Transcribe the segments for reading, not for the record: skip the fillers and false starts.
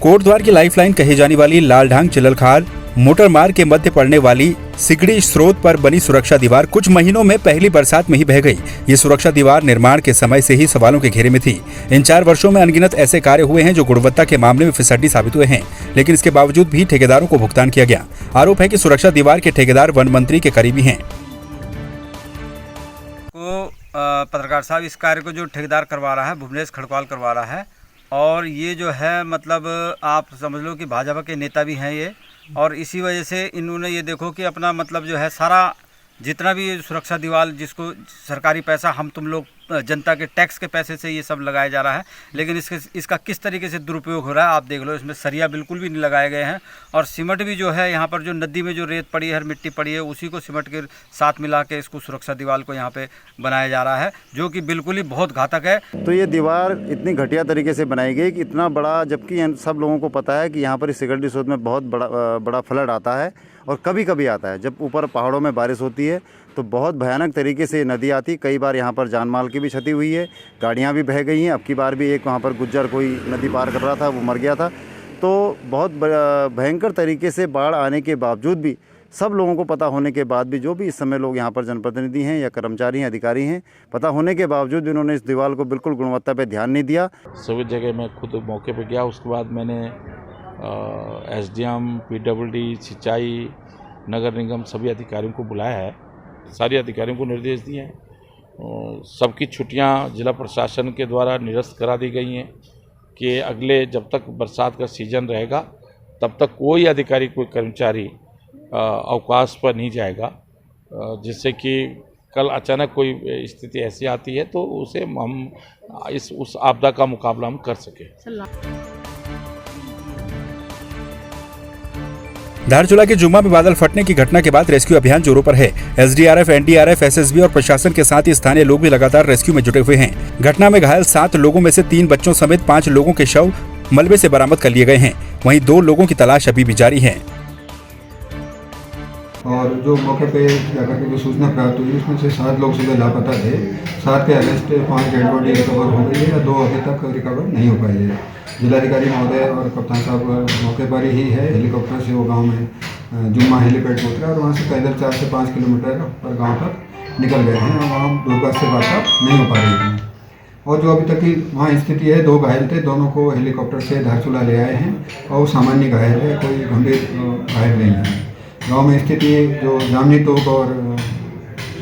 कोटद्वार की लाइफलाइन कही जाने वाली लालढांग चिललखाल मोटर मार्ग के मध्य पड़ने वाली सिगड़ी स्रोत पर बनी सुरक्षा दीवार कुछ महीनों में पहली बरसात में ही बह गई। ये सुरक्षा दीवार निर्माण के समय से ही सवालों के घेरे में थी। इन 4 वर्षों में अनगिनत ऐसे कार्य हुए हैं जो गुणवत्ता के मामले में फिसड्डी साबित हुए हैं, लेकिन इसके बावजूद भी ठेकेदारों को भुगतान किया गया। आरोप है कि सुरक्षा दीवार के ठेकेदार वन मंत्री के करीबी हैं। पत्रकार साहब, इस कार्य को जो ठेकेदार करवा रहा है भुवनेश खड़कवाल करवा रहा है, और ये जो है मतलब आप समझ लो कि भाजपा के नेता भी हैं ये, और इसी वजह से इन्होंने ये देखो कि अपना मतलब जो है सारा जितना भी सुरक्षा दीवार जिसको सरकारी पैसा हम तुम लोग जनता के टैक्स के पैसे से ये सब लगाया जा रहा है, लेकिन इसका किस तरीके से दुरुपयोग हो रहा है आप देख लो। इसमें सरिया बिल्कुल भी नहीं लगाए गए हैं, और सीमेंट भी जो है यहाँ पर जो नदी में जो रेत पड़ी है, मिट्टी पड़ी है, उसी को सीमेंट के साथ मिला के इसको सुरक्षा दीवार को यहाँ पे बनाया जा रहा है, जो कि बिल्कुल ही बहुत घातक है। तो ये दीवार इतनी घटिया तरीके से बनाई गई कि इतना बड़ा, जबकि सब लोगों को पता है कि यहाँ पर इस सिगड़ी स्रोत में बहुत बड़ा फ्लड आता है, और कभी कभी आता है जब ऊपर पहाड़ों में बारिश होती है तो बहुत भयानक तरीके से नदी आती। कई बार यहाँ पर जान माल की भी क्षति हुई है, गाड़ियाँ भी बह गई हैं। अब की बार भी एक वहाँ पर गुज्जर कोई नदी पार कर रहा था, वो मर गया था। तो बहुत भयंकर तरीके से बाढ़ आने के बावजूद भी, सब लोगों को पता होने के बाद भी, जो भी इस समय लोग यहाँ पर जनप्रतिनिधि हैं या कर्मचारी हैं, अधिकारी हैं, पता होने के बावजूद भी उन्होंने इस दीवार को बिल्कुल गुणवत्ता पर ध्यान नहीं दिया। सभी जगह मैं खुद मौके पर गया, उसके बाद मैंने SDM, PWD, सिंचाई, नगर निगम सभी अधिकारियों को बुलाया है। सारे अधिकारियों को निर्देश दिए हैं। सबकी छुट्टियां जिला प्रशासन के द्वारा निरस्त करा दी गई हैं कि अगले जब तक बरसात का सीजन रहेगा तब तक कोई अधिकारी, कोई कर्मचारी अवकाश पर नहीं जाएगा, जिससे कि कल अचानक कोई स्थिति ऐसी आती है तो उसे हम उस आपदा का मुकाबला हम कर सकें। धारचूला के जुम्मा में बादल फटने की घटना के बाद रेस्क्यू अभियान जोरों पर है। SDRF, NDRF, SSB और प्रशासन के साथ ही स्थानीय लोग भी लगातार रेस्क्यू में जुटे हुए हैं। घटना में घायल 7 लोगों में से 3 बच्चों समेत 5 लोगों के शव मलबे से बरामद कर लिए गए हैं। वहीं 2 लोगों की तलाश अभी भी जारी है। और जो मौके पे जाकर के जो सूचना प्राप्त हुई उसमें से 7 लोग सुबह लापता थे। 7 के अरेस्ट, 5 डेड बॉडी रिकवर हो गई है या 2 अभी तक रिकवर नहीं हो पाई है। जिलाधिकारी महोदय और कप्तान साहब मौके पर ही है। हेलीकॉप्टर से वो गांव में जुम्मा हेलीपैड उतरा और वहाँ से पैदल 4 से 5 किलोमीटर पर गांव तक निकल गए हैं, और वहाँ दुर्गत से वार्ता नहीं हो पा रही है। और जो अभी तक की वहाँ स्थिति है, 2 घायल थे, दोनों को हेलीकॉप्टर से धारचूला ले आए हैं, और वो सामान्य घायल है, कोई गंभीर घायल नहीं है। गाँव में स्थिति जो जामनी तोक और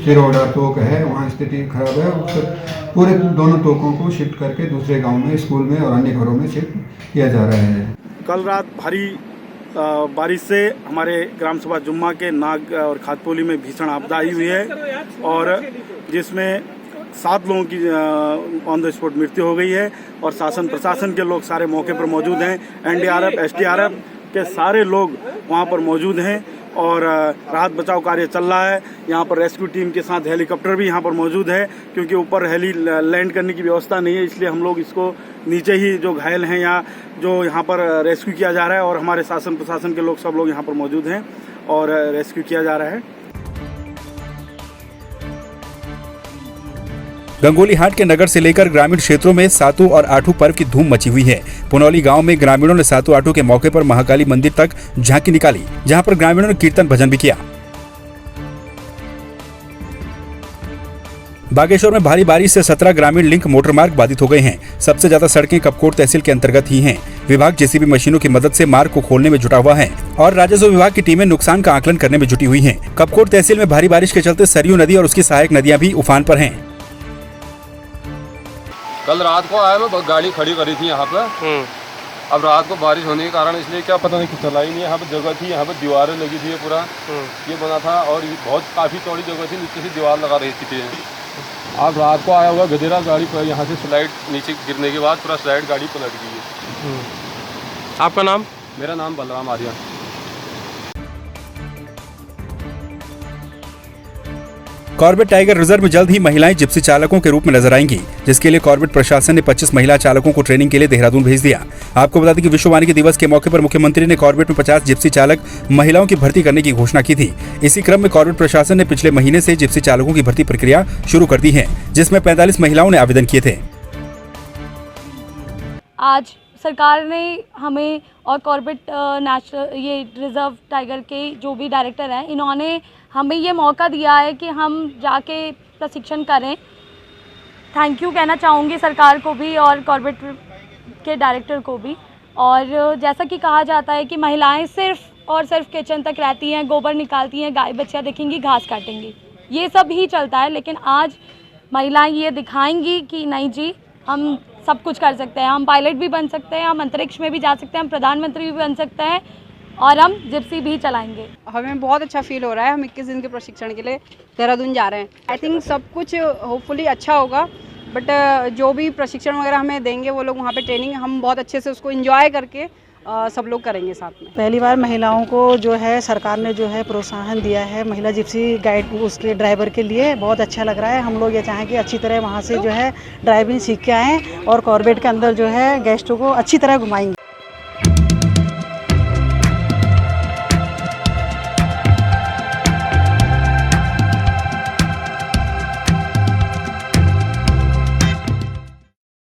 सिरोड़ा तोक है, वहाँ स्थिति खराब है। पूरे दोनों तोकों को शिफ्ट करके दूसरे गांव में, स्कूल में और अन्य घरों में शिफ्ट किया जा रहा है। कल रात भारी बारिश से हमारे ग्राम सभा जुम्मा के नाग और खातपोली में भीषण आपदा आई हुई है, और जिसमें 7 लोगों की ऑन द स्पॉट मृत्यु हो गई है, और शासन प्रशासन के लोग सारे मौके पर मौजूद हैं। NDRF, SDRF के सारे लोग वहाँ पर मौजूद हैं, और राहत बचाव कार्य चल रहा है। यहाँ पर रेस्क्यू टीम के साथ हेलीकॉप्टर भी यहाँ पर मौजूद है, क्योंकि ऊपर हेली लैंड करने की व्यवस्था नहीं है, इसलिए हम लोग इसको नीचे ही जो घायल हैं या जो यहाँ पर रेस्क्यू किया जा रहा है, और हमारे शासन प्रशासन के लोग सब लोग यहाँ पर मौजूद हैं और रेस्क्यू किया जा रहा है। गंगोली हाट के नगर से लेकर ग्रामीण क्षेत्रों में सातु और आठू पर्व की धूम मची हुई है। पुनौली गांव में ग्रामीणों ने सातु आठू के मौके पर महाकाली मंदिर तक झांकी निकाली, जहां पर ग्रामीणों ने कीर्तन भजन भी किया। बागेश्वर में भारी बारिश से 17 ग्रामीण लिंक मोटर मार्ग बाधित हो गए हैं। सबसे ज्यादा सड़कें कपकोट तहसील के अंतर्गत ही हैं। विभाग JCB मशीनों की मदद से मार्ग को खोलने में जुटा हुआ है, और राजस्व विभाग की टीमें नुकसान का आकलन करने में जुटी हुई हैं। कपकोट तहसील में भारी बारिश के चलते सरयू नदी और उसकी सहायक नदियां भी उफान पर हैं। कल रात को आया, मैं गाड़ी खड़ी करी थी यहाँ पे। अब रात को बारिश होने के कारण इसलिए क्या पता नहीं चला ही नहीं। यहाँ पे जगह थी, यहाँ पे दीवारें लगी थी, पूरा ये बना था, और बहुत काफ़ी चौड़ी जगह थी, नीचे से दीवार लगा रही थी। अब रात को आया हुआ गधेरा गाड़ी पर यहाँ से स्लाइड नीचे गिरने के बाद पूरा स्लाइड गाड़ी पलट गई है। आपका नाम? मेरा नाम Balram Arya. Corbett tiger reserve में जल्द ही महिलाएं जिप्सी चालकों के रूप में नजर आएंगी, जिसके लिए कॉर्बेट प्रशासन ने 25 महिला चालकों को ट्रेनिंग के लिए देहरादून भेज दिया। आपको बता दें कि विश्व वानिकी दिवस के मौके पर मुख्यमंत्री ने कॉर्बेट में 50 जिप्सी चालक महिलाओं की भर्ती करने की घोषणा की थी। इसी क्रम में कॉर्बेट प्रशासन ने पिछले महीने से जिप्सी चालकों की भर्ती प्रक्रिया शुरू कर दी है, जिसमें 45 महिलाओं ने आवेदन किए थे। आज सरकार ने हमें और कॉर्बेट नेशनल ये रिज़र्व टाइगर के जो भी डायरेक्टर हैं, इन्होंने हमें ये मौका दिया है कि हम जाके प्रशिक्षण करें। थैंक यू कहना चाहूँगी सरकार को भी और कॉर्बेट के डायरेक्टर को भी। और जैसा कि कहा जाता है कि महिलाएं सिर्फ और सिर्फ किचन तक रहती हैं, गोबर निकालती हैं, गाय बच्चा देखेंगी, घास काटेंगी, ये सब ही चलता है। लेकिन आज महिलाएं ये दिखाएंगी कि नहीं जी, हम सब कुछ कर सकते हैं, हम पायलट भी बन सकते हैं, हम अंतरिक्ष में भी जा सकते हैं, हम प्रधानमंत्री भी बन सकते हैं और हम जिप्सी भी चलाएंगे। हमें बहुत अच्छा फील हो रहा है। हम 21 दिन के प्रशिक्षण के लिए देहरादून जा रहे हैं। आई थिंक सब कुछ होपफुली अच्छा होगा, बट जो भी प्रशिक्षण वगैरह हमें देंगे वो लोग वहाँ पे ट्रेनिंग हम बहुत अच्छे से उसको एंजॉय करके सब लोग करेंगे साथ में। पहली बार महिलाओं को जो है सरकार ने जो है प्रोत्साहन दिया है महिला जिप्सी गाइड उसके ड्राइवर के लिए, बहुत अच्छा लग रहा है। हम लोग ये चाहें कि अच्छी तरह वहाँ से जो है ड्राइविंग सीख के आएँ और कॉर्बेट के अंदर जो है गेस्टों को अच्छी तरह घुमाएंगे।